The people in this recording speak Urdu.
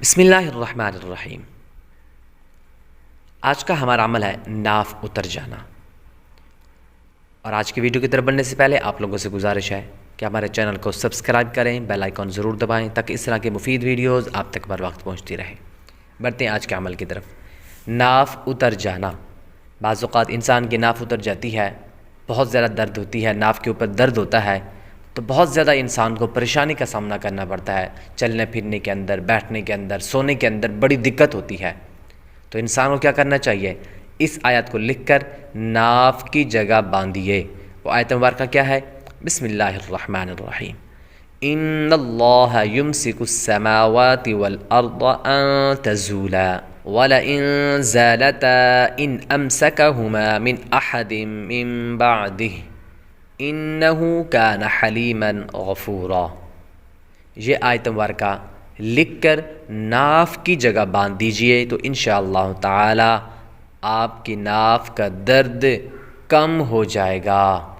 بسم اللہ الرحمن الرحیم۔ آج کا ہمارا عمل ہے ناف اتر جانا، اور آج کی ویڈیو کی طرف بڑھنے سے پہلے آپ لوگوں سے گزارش ہے کہ ہمارے چینل کو سبسکرائب کریں، بیل آئیکن ضرور دبائیں تاکہ اس طرح کی مفید ویڈیوز آپ تک بر وقت پہنچتی رہیں۔ بڑھتے ہیں آج کے عمل کی طرف۔ ناف اتر جانا، بعض اوقات انسان کی ناف اتر جاتی ہے، بہت زیادہ درد ہوتی ہے، ناف کے اوپر درد ہوتا ہے تو بہت زیادہ انسان کو پریشانی کا سامنا کرنا پڑتا ہے، چلنے پھرنے کے اندر، بیٹھنے کے اندر، سونے کے اندر بڑی دقت ہوتی ہے۔ تو انسان کو کیا کرنا چاہیے؟ اس آیت کو لکھ کر ناف کی جگہ باندھیے۔ وہ آیت مبارکہ کیا ہے؟ بسم اللہ الرحمن الرحیم۔ ان اللہ یمسک السماوات والارض ان تزولا ولئن زالتا ان امسکہما من احد من بعدہ انہو کان حلیما غفورا۔ یہ آیت مبارکہ لکھ کر ناف کی جگہ باندھ دیجئے تو انشاءاللہ تعالی آپ کی ناف کا درد کم ہو جائے گا۔